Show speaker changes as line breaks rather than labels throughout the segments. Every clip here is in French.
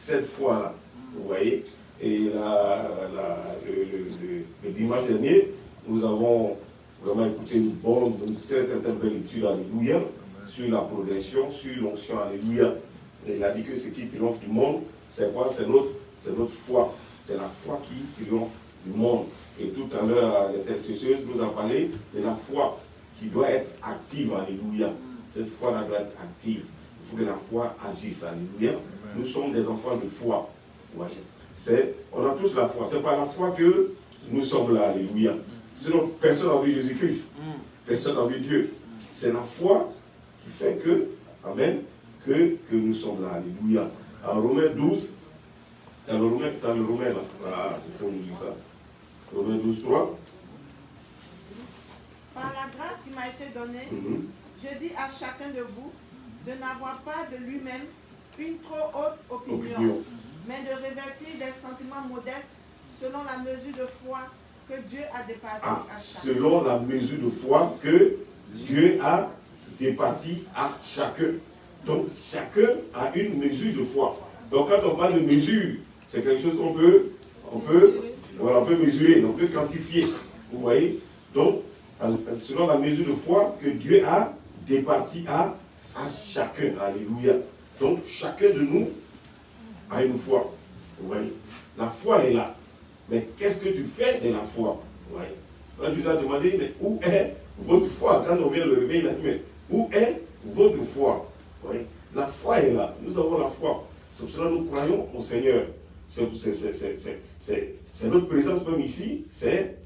cette foi-là. Vous voyez? Et le dimanche dernier, nous avons vraiment écouté une très belle étude, alléluia, sur la progression, sur l'onction, alléluia. Et il a dit que ce qui triomphe du monde, c'est quoi? C'est notre foi. C'est la foi qui triomphe du monde. Et tout à l'heure, l'intercesseuse nous a parlé de la foi qui doit être active, alléluia. Cette foi-là doit être active. Il faut que la foi agisse, alléluia. Nous sommes des enfants de foi. Ouais. On a tous la foi. C'est par la foi que nous sommes là, alléluia. Sinon, personne n'a vu Jésus-Christ. Personne n'a vu Dieu. C'est la foi qui fait que, amen, que nous sommes là, alléluia. En Romains 12, dans le Romain là, voilà, il faut nous dire ça. Romains 12, 3.
Par la grâce qui m'a été donnée, je dis à chacun de vous de n'avoir pas de lui-même une trop haute opinion, mais de revêtir des sentiments modestes selon la mesure de foi que Dieu a départie à chacun.
Selon la mesure de foi que Dieu a départie à chacun. Donc chacun a une mesure de foi. Donc quand on parle de mesure, c'est quelque chose qu'on peut mesurer, on peut quantifier. Vous voyez? Donc, selon la mesure de foi que Dieu a départie à chacun. Alléluia. Donc, chacun de nous a une foi. Vous voyez? La foi est là. Mais qu'est-ce que tu fais de la foi? Vous voyez? Là, je vous ai demandé, mais où est votre foi? Quand on vient le réveiller, il a dit, mais où est votre foi? Vous voyez? La foi est là. Nous avons la foi. C'est pour cela que nous croyons au Seigneur. C'est notre présence même ici. C'est,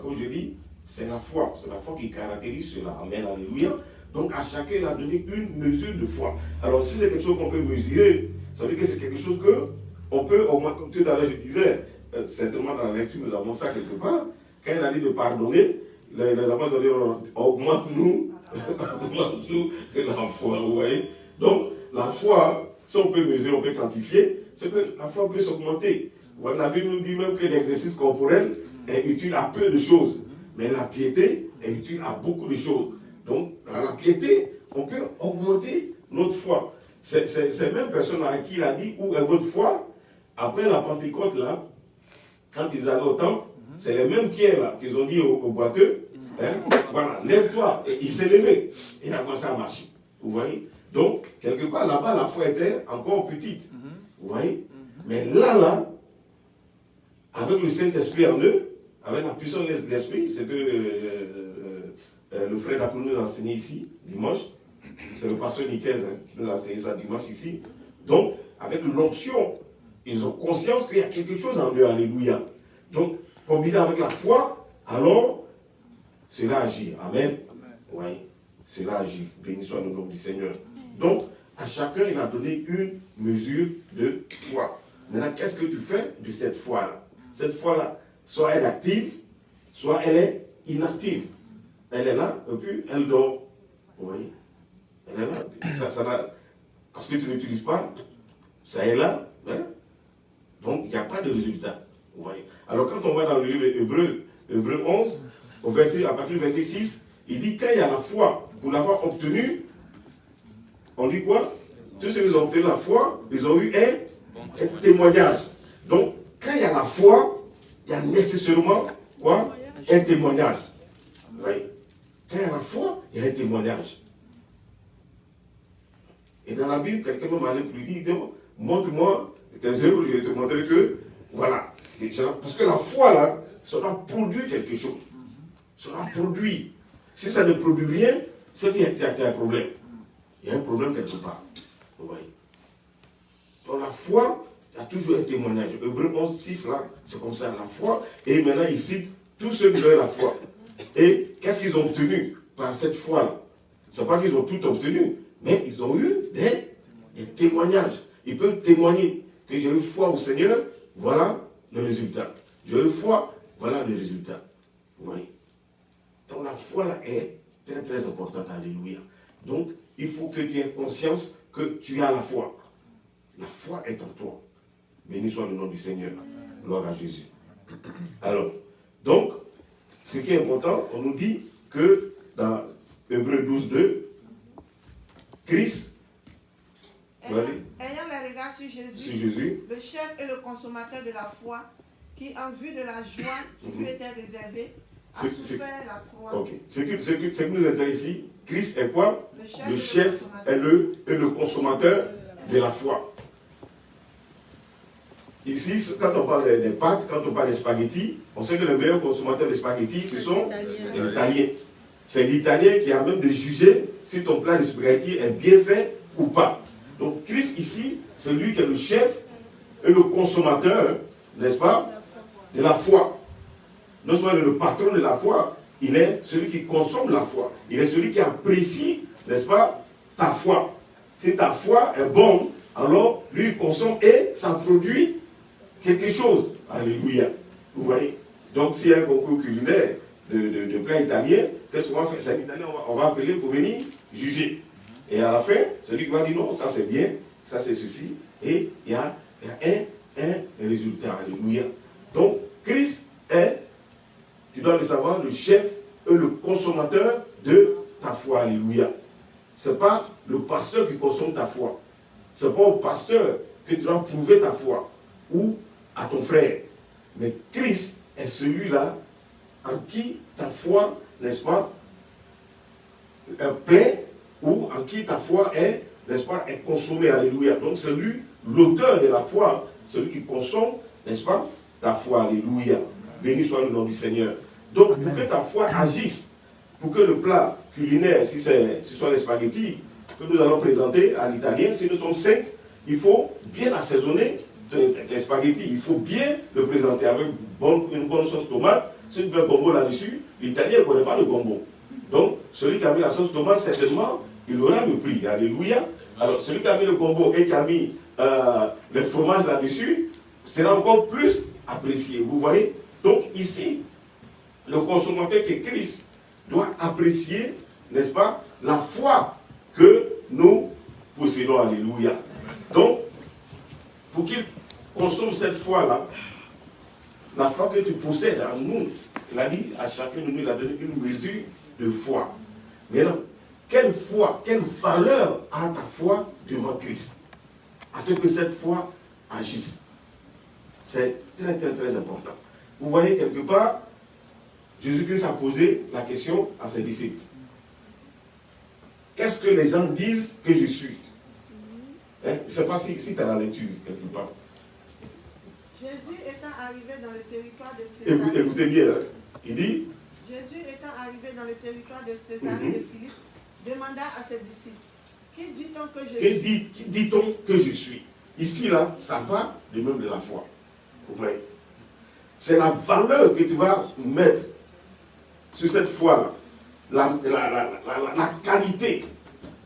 comme je dis, c'est la foi. C'est la foi qui caractérise cela. Amen, alléluia. Donc à chacun, il a donné une mesure de foi. Alors si c'est quelque chose qu'on peut mesurer, ça veut dire que c'est quelque chose qu'on peut augmenter. Comme tout à l'heure, je disais, certainement dans la lecture, nous avons ça quelque part. Quand il a dit de pardonner, les apôtres ont dit, augmente-nous la foi. Vous voyez? Donc la foi, si on peut mesurer, on peut quantifier, c'est que la foi peut s'augmenter. La Bible nous dit même que l'exercice corporel est utile à peu de choses, mais la piété est utile à beaucoup de choses. Donc, dans la piété, on peut augmenter notre foi. C'est même personne à qui il a dit, où est votre foi? Après la Pentecôte, là, quand ils allaient au temple, c'est les mêmes pierres là qu'ils ont dit au boiteux, voilà, lève-toi. Et il s'est levé. Il a commencé à marcher. Vous voyez? Donc, quelque part là-bas, la foi était encore petite. Vous voyez? Mais là, avec le Saint-Esprit en eux, avec la puissance de l'Esprit, c'est que le frère Dapou nous a enseigné ici, dimanche. C'est le pasteur Nicaise qui nous a enseigné ça dimanche ici. Donc, avec l'onction, ils ont conscience qu'il y a quelque chose en eux, alléluia. Donc, combiné avec la foi, alors, cela agit. Amen. Oui, cela agit. Béni soit le nom du Seigneur. Donc, à chacun, il a donné une mesure de foi. Maintenant, qu'est-ce que tu fais de cette foi-là? Cette foi-là, soit elle est active, soit elle est inactive. Elle est là, et puis elle dort. Vous voyez? Elle est là. Parce que tu n'utilises pas, ça est là. Hein? Donc, il n'y a pas de résultat. Vous voyez? Alors, quand on va dans le livre Hébreux 11, à partir du verset 6, il dit quand il y a la foi, pour l'avoir obtenue, on dit quoi? Tous ceux qui ont obtenu la foi, ils ont eu un témoignage. Donc, quand il y a la foi, il y a nécessairement quoi? Un témoignage. Oui. Quand il y a la foi, il y a un témoignage. Et dans la Bible, quelqu'un m'a allé pour lui dire, montre-moi tes œuvres, je vais te montrer que, voilà. Parce que la foi, là, ça doit produire quelque chose. Ça doit produire. Si ça ne produit rien, c'est qu'il y a un problème. Il y a un problème quelque part. Vous voyez. Dans la foi, il y a toujours un témoignage. Hébreux 11, 6, là, c'est comme ça, la foi. Et maintenant, il cite tous ceux qui ont la foi. Et qu'est-ce qu'ils ont obtenu par cette foi-là? Ce n'est pas qu'ils ont tout obtenu, mais ils ont eu des témoignages. Ils peuvent témoigner que j'ai eu foi au Seigneur, voilà le résultat. J'ai eu foi, voilà le résultat. Vous voyez. Donc la foi là est très très importante, alléluia. Donc il faut que tu aies conscience que tu as la foi. La foi est en toi. Béni soit le nom du Seigneur. Gloire à Jésus. Alors, donc, ce qui est important, on nous dit que dans Hébreux 12, 2, Christ,
ayant les regards sur
sur Jésus,
le chef et le consommateur de la foi, qui en vue de la joie qui lui était réservée, a souffert la croix.
Ok. Ce qui nous intéresse ici, Christ est quoi? Le chef et le consommateur de la foi. Ici, quand on parle des pâtes, quand on parle des spaghettis, on sait que le meilleur consommateur des spaghettis, ce sont les Italiens. C'est l'Italien qui a même de juger si ton plat de spaghettis est bien fait ou pas. Donc Christ ici, c'est lui qui est le chef et le consommateur, n'est-ce pas, de la foi. Non seulement le patron de la foi, il est celui qui consomme la foi. Il est celui qui apprécie, n'est-ce pas, ta foi. Si ta foi est bonne, alors lui il consomme et ça produit quelque chose. Alléluia. Vous voyez? Donc s'il y a un concours culinaire de plats italiens, qu'est-ce qu'on va faire? C'est l'italien, on va appeler pour venir juger. Et à la fin, celui qui va dire non, ça c'est bien, ça c'est ceci, et il y a un résultat. Alléluia. Donc Christ est, tu dois le savoir, le chef et le consommateur de ta foi. Alléluia. Ce n'est pas le pasteur qui consomme ta foi. Ce n'est pas au pasteur que tu dois prouver ta foi ou à ton frère. Mais Christ est celui-là en qui ta foi, n'est-ce pas, plaît ou en qui ta foi est, n'est-ce pas, est consommée. Alléluia. Donc c'est lui, l'auteur de la foi, celui qui consomme, n'est-ce pas, ta foi. Alléluia. Béni soit le nom du Seigneur. Donc pour que ta foi agisse, pour que le plat culinaire, si ce sont les spaghettis que nous allons présenter à l'italien, si nous sommes 5, il faut bien assaisonner les spaghettis. Il faut bien le présenter avec une bonne sauce tomate. Si tu mets un gombo là-dessus, l'italien ne connaît pas le gombo. Donc, celui qui a mis la sauce tomate, certainement, il aura le prix. Alléluia. Alors, celui qui a mis le gombo et qui a mis le fromage là-dessus, sera encore plus apprécié. Vous voyez? Donc, ici, le consommateur qui est Christ doit apprécier, n'est-ce pas, la foi que nous possédons. Alléluia. Donc, pour qu'il consomme cette foi-là, la foi que tu possèdes en nous, il a dit à chacun de nous, il a donné une mesure de foi. Maintenant, quelle foi, quelle valeur a ta foi devant Christ, afin que cette foi agisse? C'est très, très, très important. Vous voyez, quelque part, Jésus-Christ a posé la question à ses disciples. Qu'est-ce que les gens disent que je suis? Je ne sais pas si tu as la lecture quelque part.
Jésus étant arrivé dans le territoire de Césarée.
Écoutez bien, hein? Il dit.
Jésus étant arrivé dans le territoire de Césarée de Philippe, demanda à ses disciples, qui dit-on que je suis?
Qui dit-on que je suis? Ici, là, ça va de même de la foi. Vous voyez? C'est la valeur que tu vas mettre sur cette foi-là. La qualité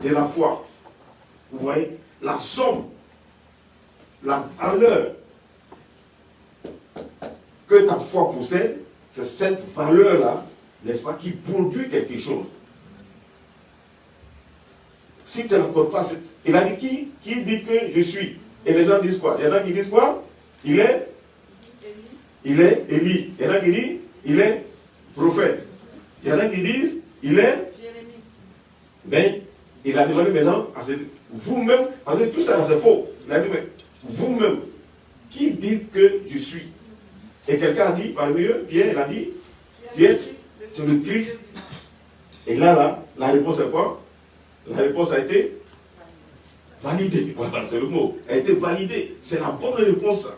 de la foi. Vous voyez? La somme, la valeur que ta foi possède, c'est cette valeur-là, n'est-ce pas, qui produit quelque chose. Si tu n'accordes pas, il a dit qui dit que je suis? Et les gens disent quoi? Il y en a qui disent quoi? Il est Élie. Il y en a qui disent il est prophète. Il y en a qui disent il est
Jérémie.
Mais il a demandé maintenant à vous-même, parce que tout ça c'est faux. Il a dit mais vous-même, qui dites que je suis? Et quelqu'un a dit, parmi eux, Pierre, il a dit, tu es le Christ. Et là, la réponse est quoi? La réponse a été validée. Voilà, c'est le mot. Elle a été validée. C'est la bonne réponse.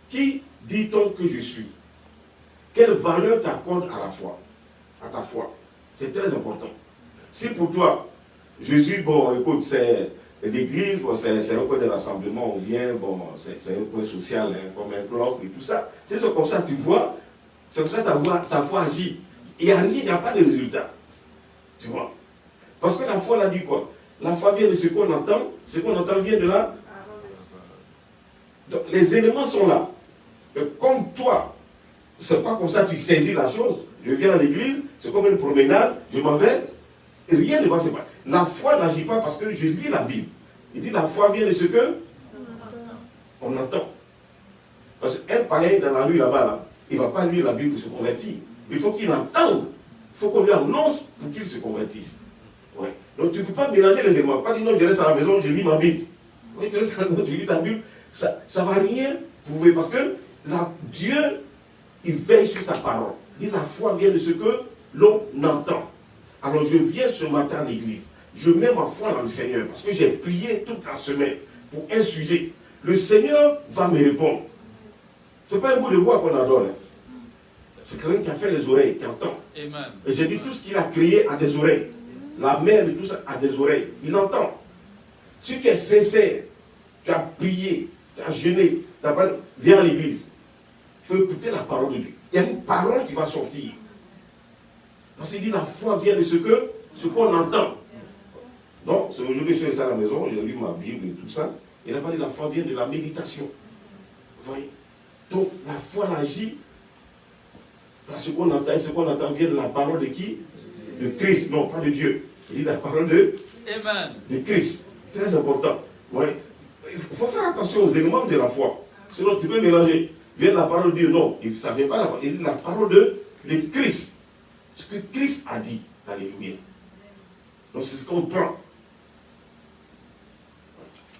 Qui dit-on que je suis? Quelle valeur t'accordes à la foi? À ta foi. C'est très important. Si pour toi, Jésus, bon, écoute, c'est l'église, bon, c'est un coin de rassemblement, on vient, bon, c'est un coin social, hein, comme un bloc et tout ça. C'est comme ça que tu vois, c'est comme ça que ta foi agit. Il n'y a rien, il n'y a pas de résultat. Tu vois? Parce que la foi, elle a dit quoi? La foi vient de ce qu'on entend vient de là. Donc, les éléments sont là. Mais comme toi, c'est pas comme ça que tu saisis la chose. Je viens à l'église, c'est comme une promenade, je m'en vais, et rien ne va se passer. La foi n'agit pas parce que je lis la Bible. Il dit la foi vient de ce que on entend. Parce qu'un païen dans la rue là-bas, là, il ne va pas lire la Bible pour se convertir. Il faut qu'il entende. Il faut qu'on lui annonce pour qu'il se convertisse. Ouais. Donc tu ne peux pas mélanger les éléments. Pas dire non, je reste à la maison, je lis ma Bible. Oui, tu lis ta Bible, ça ne va rien prouver. Parce que Dieu, il veille sur sa parole. Il dit la foi vient de ce que l'on entend. Alors je viens ce matin à l'église. Je mets ma foi dans le Seigneur. Parce que j'ai prié toute la semaine pour un sujet. Le Seigneur va me répondre. Ce n'est pas un bout de bois qu'on adore. C'est quelqu'un qui a fait les oreilles, qui entend. Amen. Et j'ai dit, tout ce qu'il a créé a des oreilles. La mer et tout ça a des oreilles. Il entend. Si tu es sincère, tu as prié, tu as jeûné, viens à l'église. Il faut écouter la parole de Dieu. Il y a une parole qui va sortir. Parce qu'il dit, la foi vient de ce qu'on entend. Donc, aujourd'hui, je suis resté à la maison, j'ai lu ma Bible et tout ça. Il a parlé de la foi vient de la méditation. Vous voyez? Donc, la foi agit parce qu'on entend. Et ce qu'on entend vient de la parole de qui? De Christ, non, pas de Dieu. Il dit la parole de Christ. Très important. Ouais. Il faut faire attention aux éléments de la foi. Sinon, tu peux mélanger. Vient de la parole de Dieu, non. Ça ne vient pas de la parole. Il dit la parole de Christ. Ce que Christ a dit. Alléluia. Donc, c'est ce qu'on prend.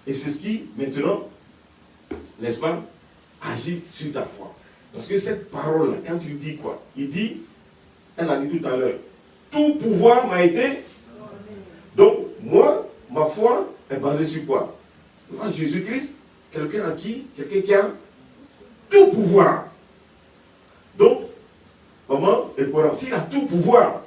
Et c'est ce qui, maintenant, n'est-ce pas, agit sur ta foi. Parce que cette parole-là, quand tu dis quoi? Il dit, elle a dit tout à l'heure, tout pouvoir m'a été. Donc, moi, ma foi est basée sur quoi? Jésus-Christ, quelqu'un qui a tout pouvoir. Donc, comment? Et pour s'il a tout pouvoir,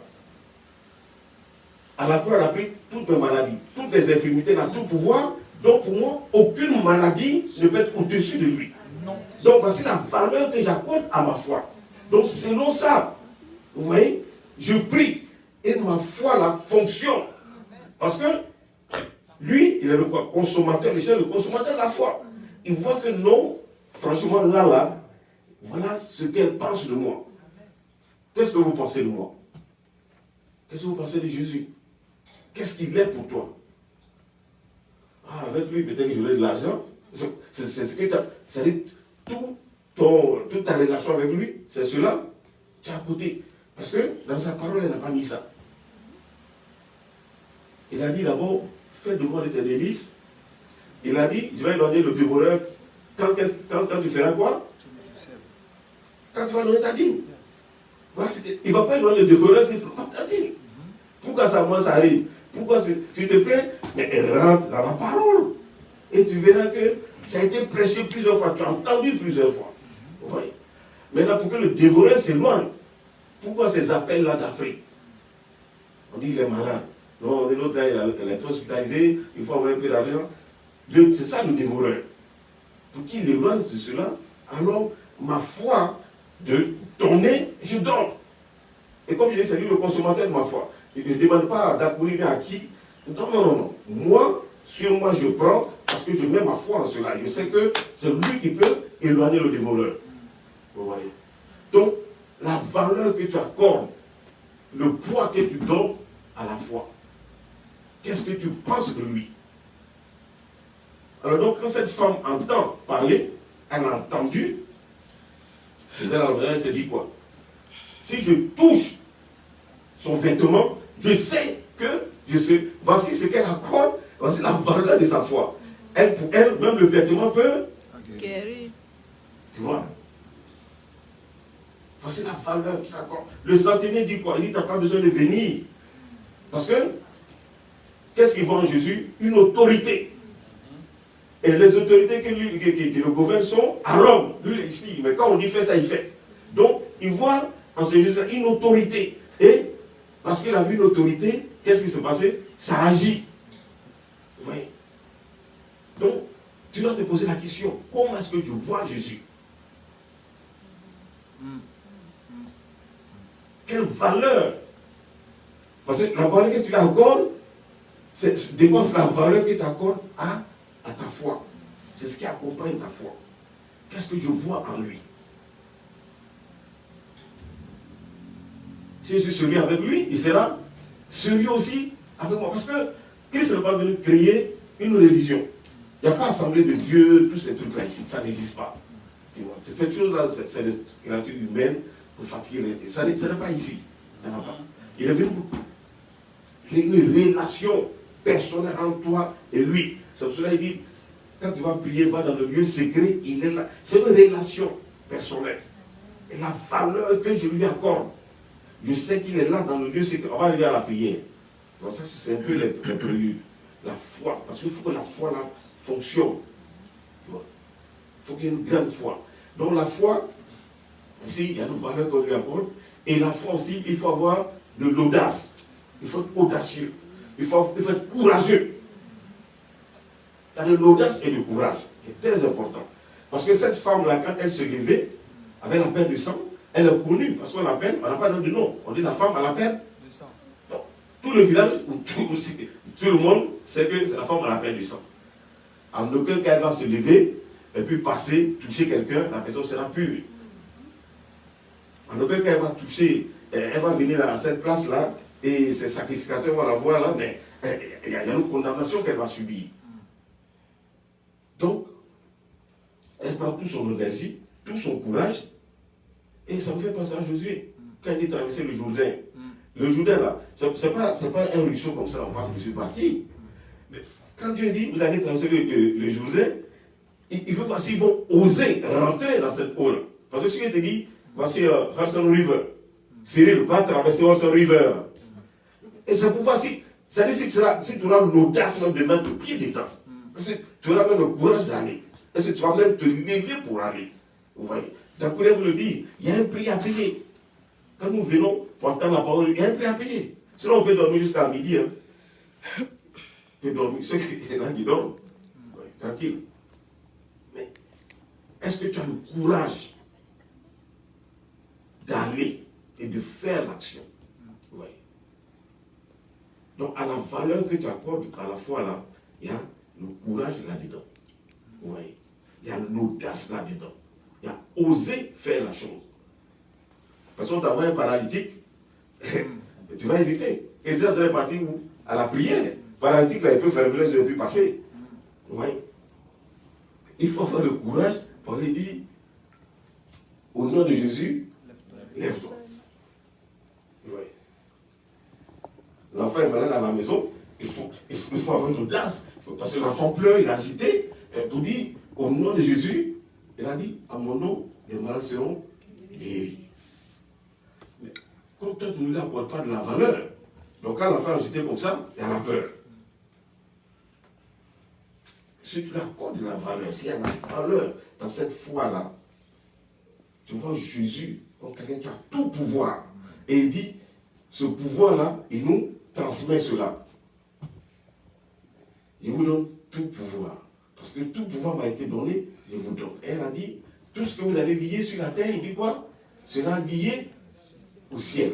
à la croix, il a pris toutes les maladies, toutes les infirmités, il a tout pouvoir. Donc, pour moi, aucune maladie ne peut être au-dessus de lui. Non. Donc, voici la valeur que j'accorde à ma foi. Donc, selon ça, vous voyez, je prie et ma foi là fonctionne. Parce que lui, il est le quoi? Consommateur, le consommateur de la foi. Il voit que non, franchement, là, voilà ce qu'elle pense de moi. Qu'est-ce que vous pensez de moi? Qu'est-ce que vous pensez de Jésus? Qu'est-ce qu'il est pour toi? Ah, avec lui, peut-être que j'aurai de l'argent. C'est ce que tu as. C'est-à-dire, toute ta relation avec lui, c'est cela. Tu as à côté. Parce que dans sa parole, elle n'a pas mis ça. Il a dit d'abord, fais de moi de tes délices. Il a dit, je vais donner le dévoreur. Quand tu feras quoi? Quand tu vas donner ta dîme. Voilà, il ne va pas donner le dévoreur, c'est ta dîme. Pourquoi ça arrive? Pourquoi tu te plains? Mais rentre dans la parole. Et tu verras que ça a été prêché plusieurs fois. Tu as entendu plusieurs fois. Vous voyez? Maintenant, pour que le dévoreur s'éloigne, pourquoi ces appels-là d'Afrique? On dit il est malade. Non, l'autre là, il est hospitalisé, il faut avoir un peu d'argent. C'est ça le dévoreur. Pour qu'il éloigne de cela, alors ma foi de donner, je donne. Et comme je dis, c'est lui le consommateur de ma foi. Il ne demande pas d'accourir à qui. Non. Moi, sur moi, je prends parce que je mets ma foi en cela. Je sais que c'est lui qui peut éloigner le dévoreur. Vous voyez? Donc, la valeur que tu accordes, le poids que tu donnes à la foi. Qu'est-ce que tu penses de lui? Alors donc, quand cette femme entend parler, elle a entendu, elle se dit quoi? Si je touche son vêtement, je sais que voici ce qu'elle accorde, voici la valeur de sa foi. Elle, pour elle, même le vêtement peut guérir. Tu vois? Voici la valeur qu'il accorde. Le centenier dit quoi? Il dit, tu n'as pas besoin de venir. Parce que, qu'est-ce qu'il voit en Jésus? Une autorité. Et les autorités qui le gouvernent sont à Rome. Lui, ici. Mais quand on dit fait ça, il fait. Donc, il voit en Jésus une autorité. Et, parce qu'il a vu une autorité, qu'est-ce qui s'est passé? Ça agit. Vous voyez? Donc, tu dois te poser la question, comment est-ce que tu vois Jésus? Quelle valeur? Parce que la valeur que tu accordes, dépense la valeur que tu accordes à ta foi. C'est ce qui accompagne ta foi. Qu'est-ce que je vois en lui? Si je suis celui avec lui, il sera celui aussi avec moi. Parce que Christ n'est pas venu créer une religion. Il n'y a pas assemblée de Dieu, tous ces trucs-là ici. Ça n'existe pas. Cette chose-là, c'est des créatures humaines pour fatiguer les... Ça n'est pas ici. Il n'y en a pas. Il est venu pour créer une relation personnelle entre toi et lui. C'est pour cela qu'il dit, Quand tu vas prier, va dans le lieu secret, il est là. C'est une relation personnelle. Et la valeur que je lui accorde, je sais qu'il est là dans le lieu secret. On va arriver à la prière. Donc ça, c'est un peu les préludes. La foi, parce qu'il faut que la foi là fonctionne. Il faut qu'il y ait une grande foi. Donc la foi, ici, il y a une valeur qu'on lui accorde. Et la foi aussi, il faut avoir de l'audace. Il faut être audacieux. Il faut être courageux. Il y a de l'audace et du courage, qui est très important. Parce que cette femme-là, quand elle se levait, avec la perte de sang, elle est connue, parce qu'on l'appelle, on n'a pas de nom. On dit la femme à la perte de sang. Donc, tout le village, tout le monde sait que c'est la femme à la perte de sang. En aucun cas, elle va se lever, et puis passer, toucher quelqu'un, la personne sera pure. En aucun cas, elle va toucher, elle va venir à cette place-là, et ses sacrificateurs vont la voir là, mais il y a une condamnation qu'elle va subir. Donc, elle prend toute son énergie, tout son courage, et ça me fait penser à Josué, quand il est traversé le Jourdain. Le Jourdain, là, c'est pas un ruisseau comme ça, on passe, je suis parti. Mais quand Dieu dit, vous allez traverser le Jourdain, il veut voir s'ils vont oser rentrer dans cette eau-là. Parce que si il te dit, voici Hudson River, Cyril va traverser Hudson River. Et c'est pour voir si, ça dit si tu auras l'audace de mettre le pied dedans. Parce que tu auras même le courage d'aller. Est-ce que tu vas même te lever pour aller? Vous voyez? D'après vous le dit, il y a un prix à payer. Quand nous venons pour entendre la parole, il y a un prix à payer. Sinon, on peut dormir jusqu'à midi. Hein. On peut dormir. Ceux qui dorment, ouais, tranquille. Mais est-ce que tu as le courage d'aller et de faire l'action? Vous voyez? Donc, à la valeur que tu accordes à la fois là, il y a le courage là-dedans. Vous voyez? Il y a l'audace là-dedans. Il y a osé faire la chose. Parce qu'on t'envoie un paralytique, tu vas hésiter. Et c'est dans partir où? À la prière. Paralytique, là, il peut fermer les yeux et puis passer. Vous voyez? Il faut avoir le courage pour lui dire, au nom de Jésus, lève-toi. Vous voyez? L'enfant est malade à la maison, il faut avoir l'audace. Parce que l'enfant pleure, il est agité, pour dire, au nom de Jésus, il a dit, à mon nom, les malades seront guéris. Mais comme toi, tu ne lui apportes pas de la valeur, donc quand l'enfant est agité comme ça, il y a la peur. Si tu lui accordes de la valeur, s'il y a de la valeur dans cette foi-là, tu vois Jésus comme quelqu'un qui a tout pouvoir. Et il dit, ce pouvoir-là, il nous transmet cela. Il vous donne tout pouvoir. Parce que tout pouvoir m'a été donné, je vous donne. Elle a dit, tout ce que vous allez lier sur la terre, il dit quoi? Sera lié au ciel.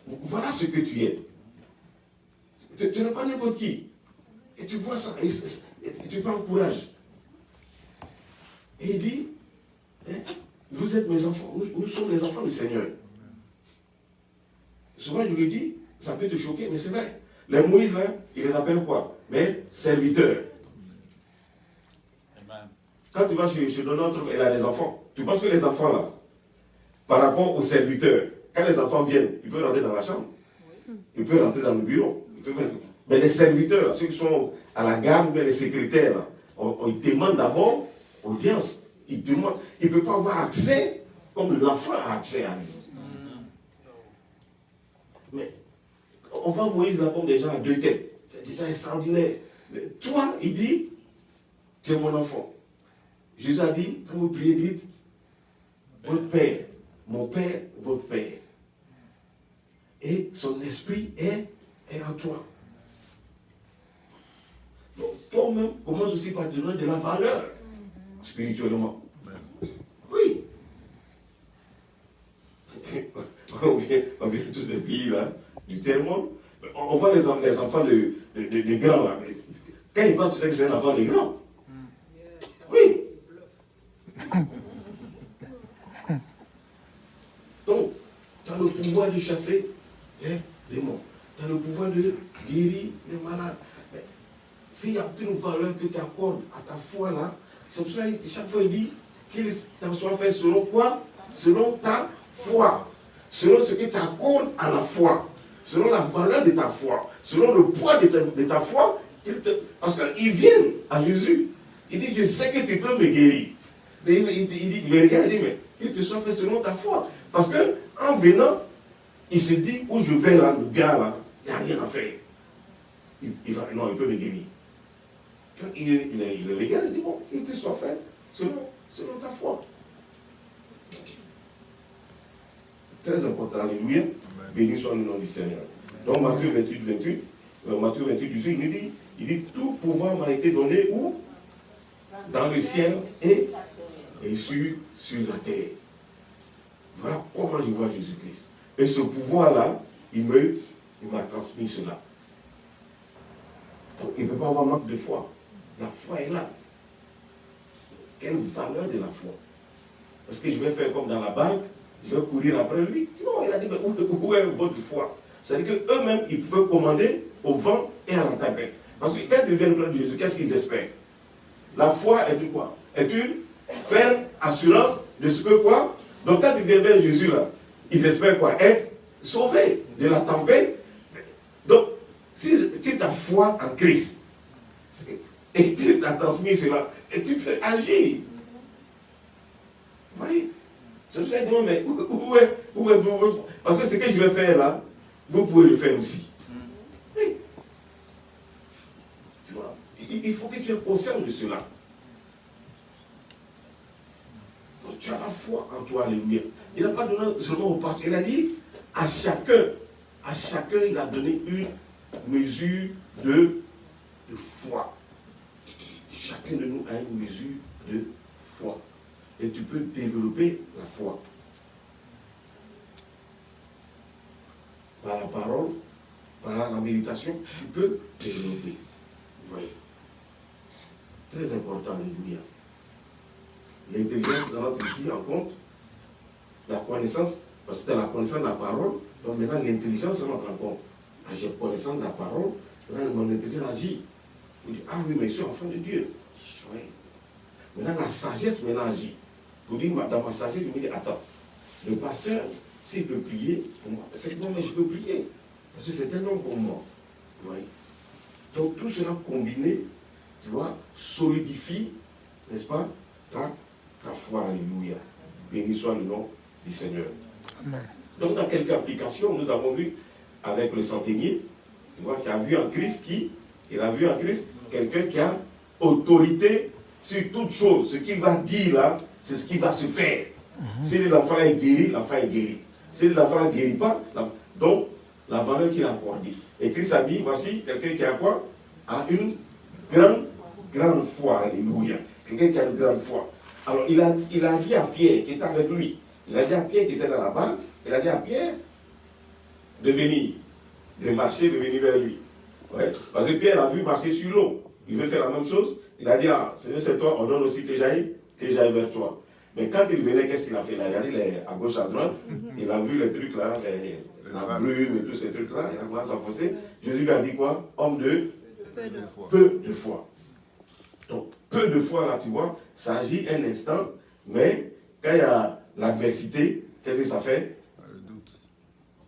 Voilà ce que tu es. Tu n'es pas n'importe qui. Et tu vois ça, et tu prends courage. Et il dit, hein, vous êtes mes enfants, nous sommes les enfants du Seigneur. Souvent je lui dis, ça peut te choquer, mais c'est vrai. Les Moïse, là, ils les appellent quoi? Mais serviteurs. Quand tu vas chez notre, elle a des enfants. Tu penses que les enfants, là, par rapport aux serviteurs, quand les enfants viennent, ils peuvent rentrer dans la chambre. Ils peuvent rentrer dans le bureau. Mais les serviteurs, là, ceux qui sont à la gare ou bien les secrétaires, là, on demande d'abord audience. Ils ne peuvent pas avoir accès comme l'enfant a accès à lui. Mais on voit Moïse là comme des gens à deux têtes. C'est déjà extraordinaire. Mais toi, il dit, tu es mon enfant. Jésus a dit, quand vous priez, dites, votre Père, mon Père, votre Père. Et son esprit est en toi. Donc, toi-même, commence aussi par te donner de la valeur spirituellement. Oui. On vient tous des pays là, du tiers-monde. On voit les enfants de grands là. Quand ils partent, tu sais que c'est un enfant de grands. Oui. Donc, tu as le pouvoir de chasser les démons. Tu as le pouvoir de guérir les malades. Mais s'il n'y a aucune valeur que tu accordes à ta foi là, c'est pour cela que chaque fois il dit qu'il t'en soit fait selon quoi? Selon ta foi. Selon ce que tu accordes à la foi. Selon la valeur de ta foi. Selon le poids de ta foi. Parce qu'ils viennent à Jésus. Il dit, je sais que tu peux me guérir. Mais il dit, mais regarde, il dit, mais qu'il te soit fait selon ta foi. Parce que en venant, il se dit, où je vais là, le gars là, il n'y a rien à faire. Non, il peut me guérir. Quand il regarde, il dit, bon, qu'il te soit fait selon ta foi. Très important, alléluia. Béni soit le nom du Seigneur. Donc Matthieu 28, 18, il dit, tout pouvoir m'a été donné où? Dans le ciel et sur la terre. Voilà comment je vois Jésus-Christ. Et ce pouvoir-là, il m'a transmis cela. Donc il ne peut pas avoir manque de foi. La foi est là. Quelle valeur de la foi? Est-ce que je vais faire comme dans la banque? Je vais courir après lui? Non, il a dit, mais où est votre foi? C'est-à-dire qu'eux-mêmes, ils pouvaient commander au vent et à la tempête. Parce que quand ils viennent auprès de Jésus, qu'est-ce qu'ils espèrent? La foi est une quoi? Est une ferme assurance de ce que quoi? Donc quand ils viennent vers Jésus là, ils espèrent quoi? Être sauvés de la tempête. Donc, si tu as foi en Christ, et qu'il t'a transmis cela, et tu peux agir. Vous voyez? C'est tout à dire, mais où est votre foi? Parce que ce que je vais faire là, vous pouvez le faire aussi. Oui. Tu vois? Il faut que tu aies conscience de cela. Donc, tu as la foi en toi, alléluia. Il n'a pas donné seulement au pasteur. Il a dit à chacun, il a donné une mesure de foi. Chacun de nous a une mesure de foi. Et tu peux développer la foi. Par la parole, par la méditation, tu peux développer. Vous voyez? Très important, alléluia. L'intelligence rentre ici en compte. La connaissance, parce que tu as la connaissance de la parole, donc maintenant l'intelligence rentre en compte. Ah, j'ai connaissance de la parole, maintenant mon intelligence agit. Vous dites, ah oui, mais je suis enfant de Dieu. Oui. Maintenant la sagesse maintenant agit. Vous dites, dans ma sagesse, je me dis, attends, le pasteur, s'il peut prier, pour moi, c'est bon, mais je peux prier. Parce que c'est un homme comme moi. Vous voyez? Donc tout cela combiné, tu vois, solidifie, n'est-ce pas, ta foi, alléluia. Béni soit le nom du Seigneur. Amen. Donc dans quelques applications, nous avons vu avec le centenier, tu vois, qui a vu en Christ il a vu en Christ quelqu'un qui a autorité sur toute chose. Ce qu'il va dire là, c'est ce qui va se faire. Si l'enfant est guéri, l'enfant est guéri. Si l'enfant ne guérit pas, donc la valeur qu'il a accordée. Et Christ a dit, voici quelqu'un qui a quoi? A une grande foi, alléluia. Quelqu'un qui a une grande foi. Alors il a dit à Pierre qui était avec lui, il a dit à Pierre qui était dans la banque, il a dit à Pierre de venir, de marcher, de venir vers lui. Ouais. Parce que Pierre a vu marcher sur l'eau. Il veut faire la même chose. Il a dit, ah, Seigneur, c'est toi, on donne aussi que j'aille vers toi. Mais quand il venait, qu'est-ce qu'il a fait? Il a regardé à gauche, à droite, il a vu les trucs là, la brume et tous ces trucs là, il a commencé à s'enfoncer. Jésus lui a dit quoi? Homme de peu de foi. Donc, peu de foi là, tu vois, ça agit un instant, mais quand il y a l'adversité, qu'est-ce que ça fait?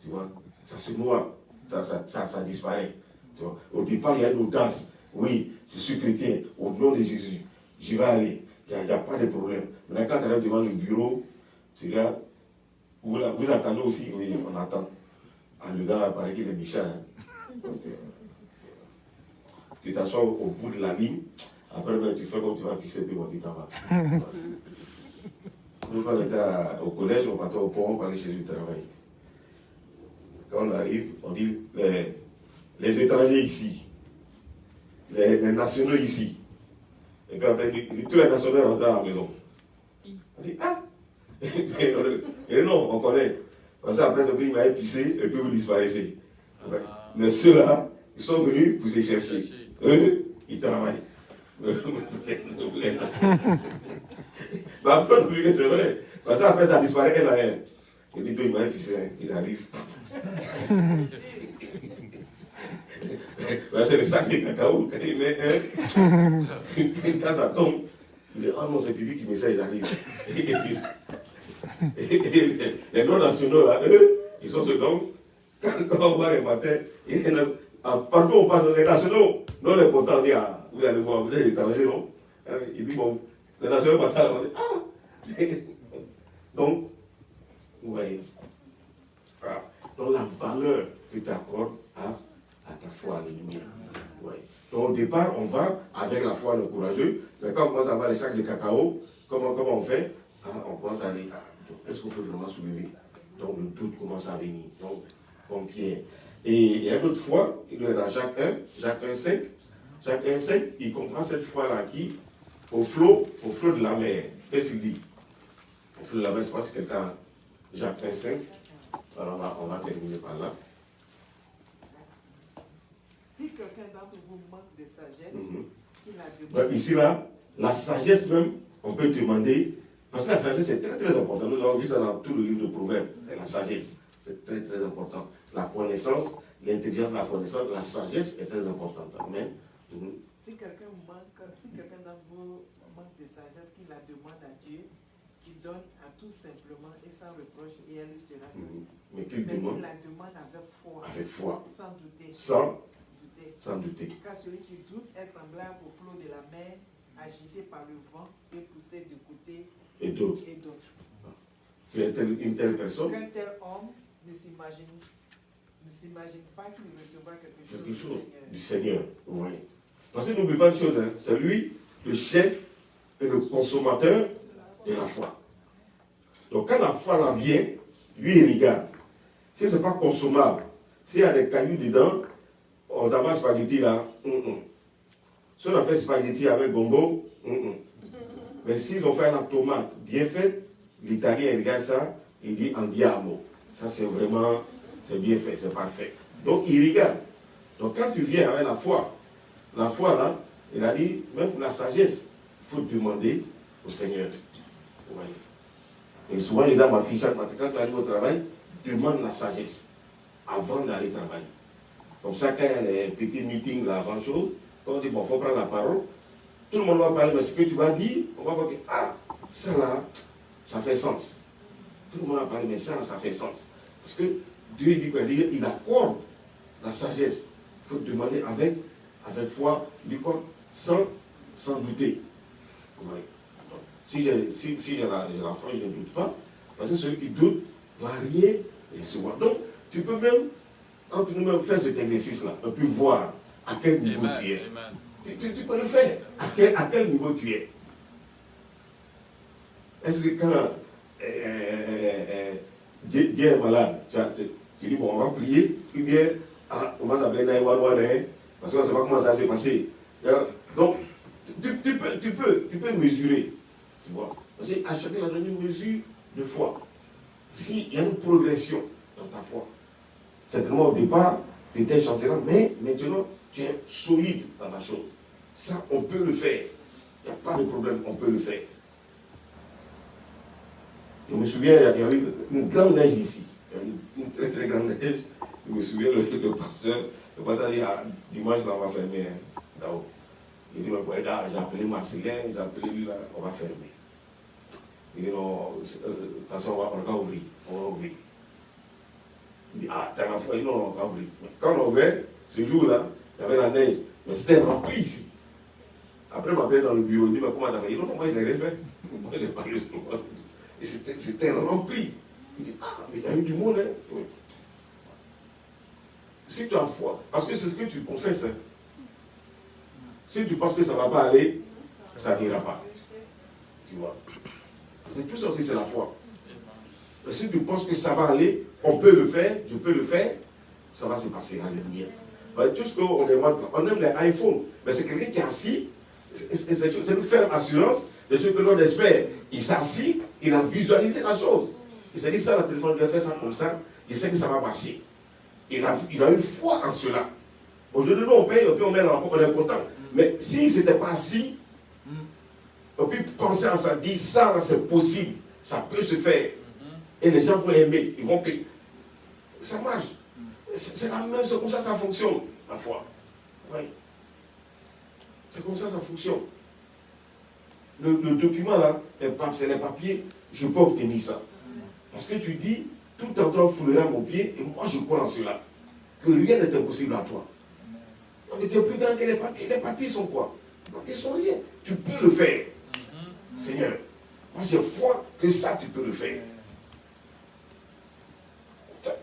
Tu vois, ça se noie, ça disparaît. Tu vois. Au départ, il y a une audace. Oui, je suis chrétien, au nom de Jésus, j'y vais aller. Il n'y a pas de problème. Maintenant, quand tu arrives devant le bureau, tu regardes, vous attendez aussi? Oui, on attend. Ah, le gars, il paraît qu'il est méchant. Hein. Tu t'assois au bout de la ligne, après ben, tu fais comme tu vas pisser, puis bon, tu t'en vas. Nous, quand on était au collège, on partait au pont, on parlait chez lui travail. Quand on arrive, on dit les étrangers ici, les nationaux ici. Et puis après, tous les nationaux rentrent à la maison. On dit, ah! Et non, on connaît. Parce qu'après, il m'a épicé et puis vous disparaissez. Ouais. Mais ceux-là, ils sont venus pour se chercher. Eux, ils travaillent. Mais après, on oublie que c'est vrai. Parce qu'après, ça disparaît, elle a elle. Il dit, il m'a épicé, il arrive. Là, c'est le sac de cacao. Quand il met quand ça tombe, il dit, ah non, c'est Pipi qui m'essaye, j'arrive. Les non-nationaux, là, eux, ils sont ceux donc, quand on voit les matins, partout on passe les nationaux, non les contents, on dit, ah, vous allez voir, vous êtes étrangers, non? Il dit, bon, les nationaux batailles, on dit, ah. Donc, vous voyez. Voilà. Donc, la valeur que tu accordes à ta foi, alléluia. Ouais. Donc, au départ, on va avec la foi, le courageux. Mais quand on commence à avoir les sacs de cacao, comment on fait? On commence à aller, est-ce qu'on peut vraiment soulever? Donc, le doute commence à venir. Donc, comme Pierre. Et il y a d'autres fois, il est dans Jacques 1, 5, il comprend cette foi-là qui, au flot de la mer. Qu'est-ce qu'il dit? Au flot de la mer, je sais pas si quelqu'un, Jacques 1, 5. Alors, on va terminer par là.
Si quelqu'un d'entre vous manque de sagesse, il a demandé.
Ici, là, la sagesse même, on peut demander, parce que la sagesse est très très importante. Nous avons vu ça dans tout le livre de Proverbes, c'est la sagesse. C'est très très important. La connaissance, l'intelligence, la connaissance, la sagesse est très importante. Amen.
Si quelqu'un d'entre vous manque de sagesse, qu'il la demande à Dieu, qui donne à tout simplement et sans reproche, et elle lui sera donnée.
Mais qu'il demande,
la demande avec foi.
Avec foi.
Sans douter.
Sans douter.
Car celui qui doute est semblable au flot de la mer, agité par le vent et poussé du côté
et d'autres. Une telle personne.
Qu'un tel homme ne s'imagine pas qu'il recevra quelque chose
du Seigneur. Oui. Parce que n'oublie pas une chose, c'est lui le chef et le consommateur de la foi. Donc quand la foi là vient, lui il regarde. Si ce n'est pas consommable, s'il y a des cailloux dedans, on a fait spaghetti là, Si on a fait spaghetti avec gombo, Mais s'ils ont fait la tomate bien faite, l'Italien regarde ça, il dit andiamo. Ça c'est vraiment, c'est bien fait, c'est parfait. Donc il regarde. Donc quand tu viens avec la foi là, il a dit, même pour la sagesse, il faut demander au Seigneur. Vous voyez. Et souvent, il a ma fille, chaque matin, quand tu arrives au travail, demande la sagesse avant d'aller travailler. Comme ça, quand il y a les petits meetings là, avant chose, quand on dit, bon, il faut prendre la parole, tout le monde va parler, mais ce que tu vas dire, on va voir que, ça là, ça fait sens. Tout le monde va parler, mais ça fait sens. Parce que Dieu dit quoi? Il accorde la sagesse. Il faut demander avec foi, il dit quoi? Sans douter. Oui. Si j'ai la foi, je ne doute pas. Parce que celui qui doute va rien recevoir. Donc, tu peux même, entre nous-mêmes, faire cet exercice-là. On peut voir à quel niveau tu es. Tu peux le faire. À quel niveau tu es. Est-ce que quand Dieu est malade, tu dis, bon, on va prier, puis bien, on va s'appeler Naïwanouane, parce qu'on ne sait pas comment ça s'est passé. Donc, tu peux mesurer, tu vois. Parce qu'à chacun, il a donné une mesure de foi. S'il y a une progression dans ta foi, certainement au départ, tu étais chancelant, mais maintenant, tu es solide dans la chose. Ça, on peut le faire. Il n'y a pas de problème, on peut le faire. Je me souviens, il y avait une grande neige ici. Une très très grande neige. Je me souviens, le pasteur dit, dimanche, là, on va fermer. Il dit, j'ai appelé Marcelin, j'ai appelé lui, là, on va fermer. Il dit, non, de toute façon, on va ouvrir. On va ouvrir. Il dit, t'as la foi? Il dit, non, on va ouvrir. Quand on ouvrait, ce jour-là, il y avait la neige. Mais c'était rempli ici. Après, il m'a appelé dans le bureau. Il dit, mais comment t'as fait? Il dit, non, moi, il n'avait fait. Moi, il n'est pas eu. Et c'était rempli. Il dit, mais il y a eu du monde, hein? Oui. Si tu as foi, parce que c'est ce que tu confesses, hein. Si tu penses que ça ne va pas aller, ça n'ira pas. Tu vois. C'est tout ça aussi, c'est la foi. Mais si tu penses que ça va aller, on peut le faire, je peux le faire, ça va se passer. Alléluia. Tout ce qu'on demande, on aime les iPhones, mais c'est quelqu'un qui est assis, c'est une ferme assurance de ce que l'on espère. Il s'assit, il a visualisé la chose. Il s'est dit ça, le téléphone, il a fait ça comme ça, il sait que ça va marcher. Il a une foi en cela. Aujourd'hui, nous, on paye, on met dans la poche, on est content. Mais s'il ne s'était pas assis, on peut penser à ça, dire ça, c'est possible, ça peut se faire. Et les gens vont aimer, ils vont payer. Ça marche. C'est la même, c'est comme ça ça fonctionne, la foi. Oui. C'est comme ça ça fonctionne. Le document là, c'est les papiers, je peux obtenir ça. Parce que tu dis, tout endroit foulera mon pied, et moi je crois en cela. Que rien n'est impossible à toi. On était plus grand que les papiers. Les papiers sont quoi? Ils sont rien. Tu peux le faire. Seigneur, moi j'ai foi que ça, tu peux le faire.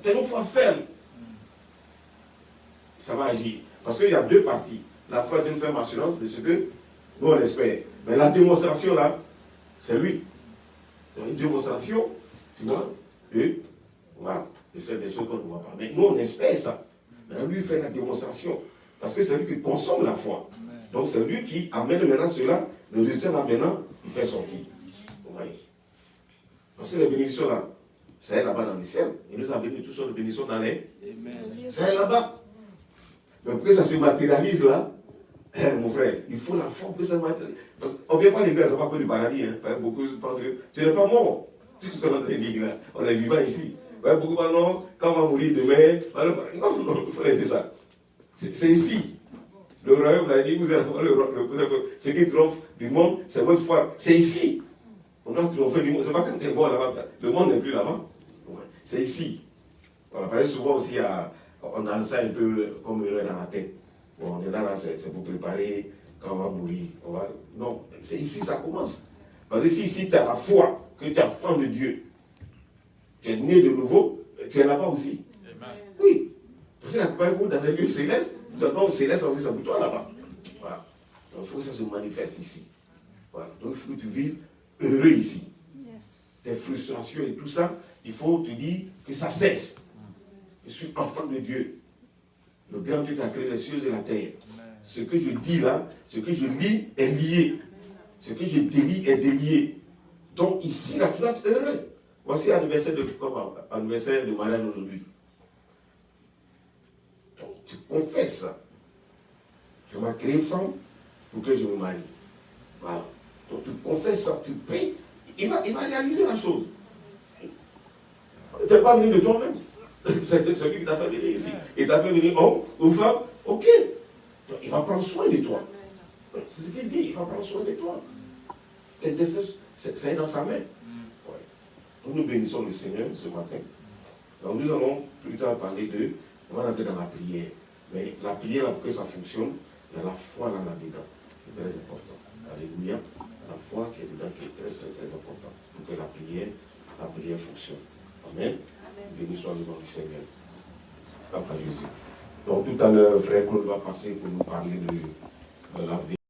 Tu as une foi ferme. Ça va agir. Parce qu'il y a deux parties. La foi est une ferme assurance de ce que nous on espère. Mais la démonstration là, c'est lui. C'est une démonstration, tu vois, et voilà. Et c'est des choses qu'on ne voit pas. Mais nous on espère ça. Mais lui fait la démonstration. Parce que c'est lui qui consomme la foi. Donc c'est lui qui amène maintenant cela. Le résultat là maintenant, il fait sortir. Vous voyez. Parce que les bénédictions là, c'est là-bas dans le ciel. Il nous a béni toutes sortes de bénédictions dans les. C'est là-bas. Mais pour que ça se matérialise là, mon frère, il faut la foi pour que ça se matérialise. Parce qu'on ne vient pas à l'église, ça va pas du paradis. Hein. Beaucoup pensent que tu n'es pas mort. Tout ce qu'on est en train de dire là, on est vivant ici. Beaucoup pensent non, quand on va mourir demain, non, il faut laisser ça. C'est ici. Le royaume l'a dit, ce qui triomphe du monde, c'est votre foi. C'est ici. On doit triompher du monde. C'est pas quand tu es bon là-bas. Le monde n'est plus là-bas. C'est ici. Voilà, parce que souvent aussi, on a ça un peu comme dans la tête. Bon, on est là, c'est pour préparer quand on va mourir. Non, c'est ici ça commence. Parce que si ici tu as la foi, que tu es enfant de Dieu, tu es né de nouveau, tu es là-bas aussi. Amen. Oui. Parce qu'il n'y a pas beaucoup dans les lieux célestes. Donc céleste, c'est pour toi là-bas. Voilà. Donc il faut que ça se manifeste ici. Voilà. Donc il faut que tu vives heureux ici. Yes. Tes frustrations et tout ça, il faut te dire que ça cesse. Je suis enfant de Dieu. Le grand Dieu qui a créé les cieux et la terre. Ce que je dis là, ce que je lis est lié. Ce que je délie est délié. Donc ici, là, tu dois être heureux. Voici l'anniversaire de mariage aujourd'hui. Donc tu confesses ça. Tu m'as créé femme pour que je me marie. Voilà. Donc tu confesses ça, tu pries. Il va réaliser la chose. Tu n'es pas venu de toi-même. C'est celui qui t'a fait venir ici. Il t'a fait venir homme ou femme. Ok. Donc, il va prendre soin de toi. C'est ce qu'il dit. Il va prendre soin de toi. C'est dans sa main. Ouais. Donc nous bénissons le Seigneur ce matin. Donc nous allons plus tard parler de. On va rentrer dans la prière. Mais la prière, là, pour que ça fonctionne, il y a la foi là-dedans. C'est très important. Alléluia. La foi qui est dedans qui est très, très, très importante. Pour que la prière fonctionne. Amen. Béni soit le nom du Seigneur. Papa Jésus. Donc tout à l'heure, frère Claude va passer pour nous parler de la vie.